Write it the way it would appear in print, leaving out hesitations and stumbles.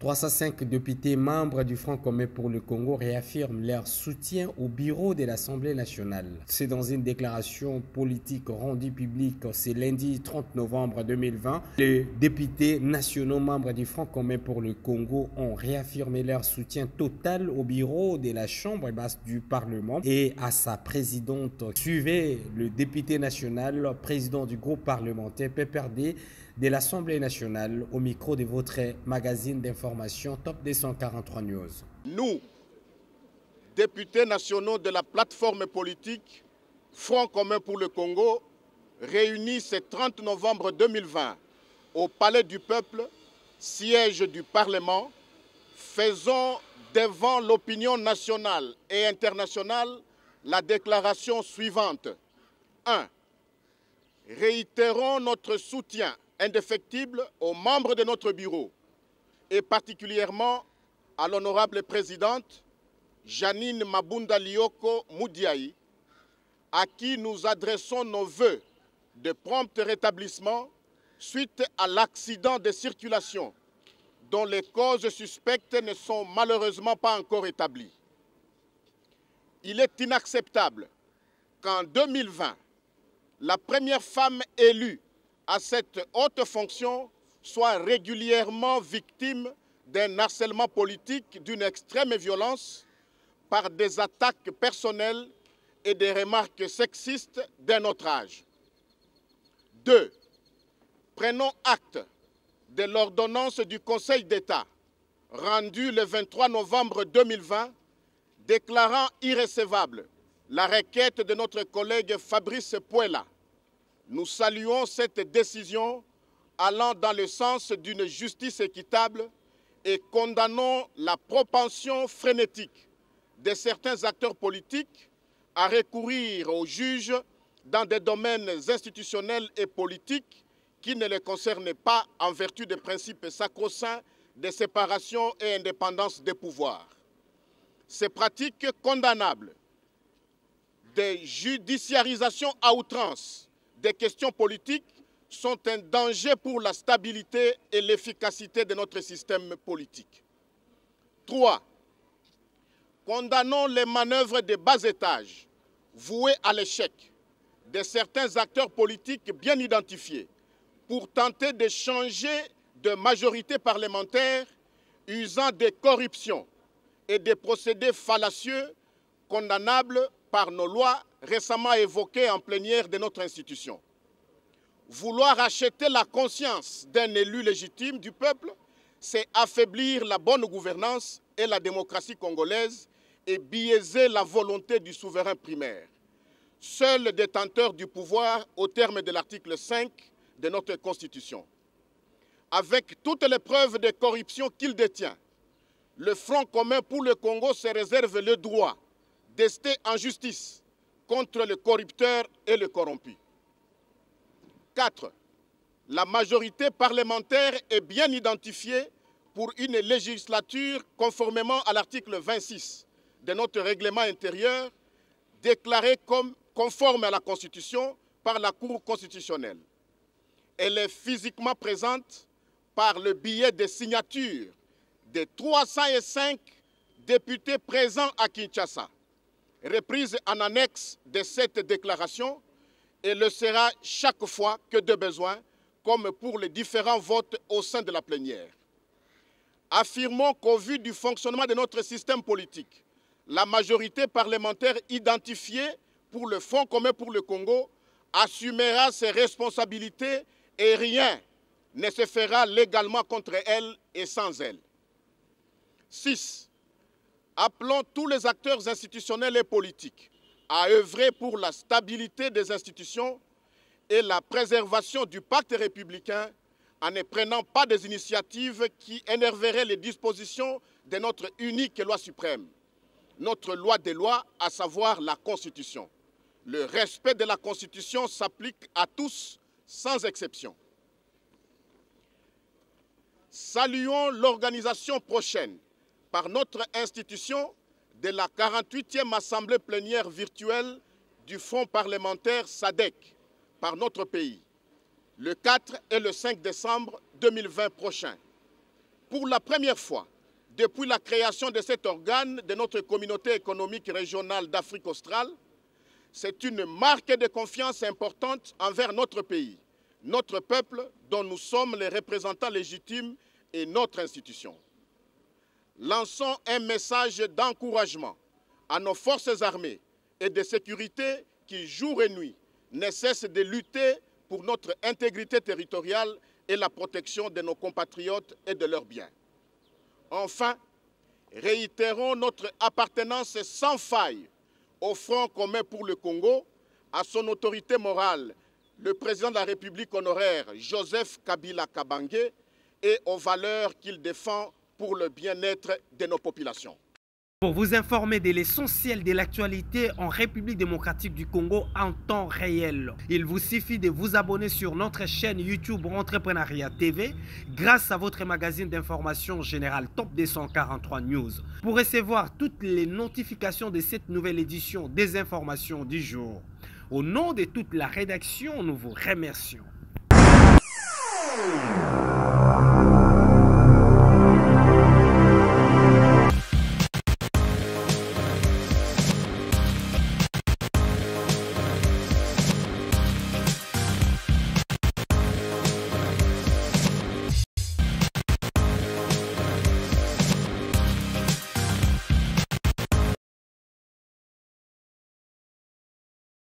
305 députés membres du Front commun pour le Congo réaffirment leur soutien au bureau de l'Assemblée nationale. C'est dans une déclaration politique rendue publique ce lundi 30 novembre 2020. Les députés nationaux membres du Front commun pour le Congo ont réaffirmé leur soutien total au bureau de la Chambre basse du Parlement et à sa présidente. Suivez le député national, président du groupe parlementaire PPRD de l'Assemblée nationale, au micro de votre magazine d'information Top 243 News. Nous, députés nationaux de la plateforme politique Front commun pour le Congo, réunis ce 30 novembre 2020 au Palais du Peuple, siège du Parlement, faisons devant l'opinion nationale et internationale la déclaration suivante. 1. Réitérons notre soutien indéfectible aux membres de notre bureau et particulièrement à l'honorable présidente Janine Mabunda Lioko Moudiaï, à qui nous adressons nos vœux de prompt rétablissement suite à l'accident de circulation dont les causes suspectes ne sont malheureusement pas encore établies. Il est inacceptable qu'en 2020, la première femme élue à cette haute fonction soit régulièrement victime d'un harcèlement politique d'une extrême violence par des attaques personnelles et des remarques sexistes d'un autre âge. 2. Prenons acte de l'ordonnance du Conseil d'État rendue le 23 novembre 2020 déclarant irrecevable la requête de notre collègue Fabrice Puela. Nous saluons cette décision allant dans le sens d'une justice équitable et condamnons la propension frénétique de certains acteurs politiques à recourir aux juges dans des domaines institutionnels et politiques qui ne les concernent pas en vertu des principes sacro-saints de séparation et indépendance des pouvoirs. Ces pratiques condamnables de judiciarisation à outrance des questions politiques sont un danger pour la stabilité et l'efficacité de notre système politique. 3. Condamnons les manœuvres de bas étage vouées à l'échec de certains acteurs politiques bien identifiés pour tenter de changer de majorité parlementaire usant des corruptions et des procédés fallacieux condamnables par nos lois récemment évoquées en plénière de notre institution. Vouloir acheter la conscience d'un élu légitime du peuple, c'est affaiblir la bonne gouvernance et la démocratie congolaise et biaiser la volonté du souverain primaire, seul détenteur du pouvoir au terme de l'article 5 de notre Constitution. Avec toutes les preuves de corruption qu'il détient, le Front commun pour le Congo se réserve le droit d'ester en justice contre le corrupteur et le corrompu. 4. La majorité parlementaire est bien identifiée pour une législature conformément à l'article 26 de notre règlement intérieur, déclaré comme conforme à la Constitution par la Cour constitutionnelle. Elle est physiquement présente par le biais des signatures des 305 députés présents à Kinshasa, reprise en annexe de cette déclaration, et le sera chaque fois que de besoin, comme pour les différents votes au sein de la plénière. Affirmons qu'au vu du fonctionnement de notre système politique, la majorité parlementaire identifiée pour le Front commun pour le Congo assumera ses responsabilités et rien ne se fera légalement contre elle et sans elle. 6. Appelons tous les acteurs institutionnels et politiques à œuvrer pour la stabilité des institutions et la préservation du pacte républicain en ne prenant pas des initiatives qui énerveraient les dispositions de notre unique loi suprême, notre loi des lois, à savoir la Constitution. Le respect de la Constitution s'applique à tous, sans exception. Saluons l'organisation prochaine par notre institution de la 48e Assemblée plénière virtuelle du Front parlementaire SADC par notre pays, le 4 et le 5 décembre 2020 prochain. Pour la première fois, depuis la création de cet organe de notre communauté économique régionale d'Afrique australe, c'est une marque de confiance importante envers notre pays, notre peuple dont nous sommes les représentants légitimes et notre institution. Lançons un message d'encouragement à nos forces armées et de sécurité qui, jour et nuit, ne cessent de lutter pour notre intégrité territoriale et la protection de nos compatriotes et de leurs biens. Enfin, réitérons notre appartenance sans faille au Front commun pour le Congo, à son autorité morale, le président de la République honoraire Joseph Kabila Kabange, et aux valeurs qu'il défend pour le bien-être de nos populations. Pour vous informer de l'essentiel de l'actualité en République démocratique du Congo en temps réel, il vous suffit de vous abonner sur notre chaîne YouTube Entrepreneuriat TV grâce à votre magazine d'information générale Top 243 News pour recevoir toutes les notifications de cette nouvelle édition des informations du jour. Au nom de toute la rédaction, nous vous remercions.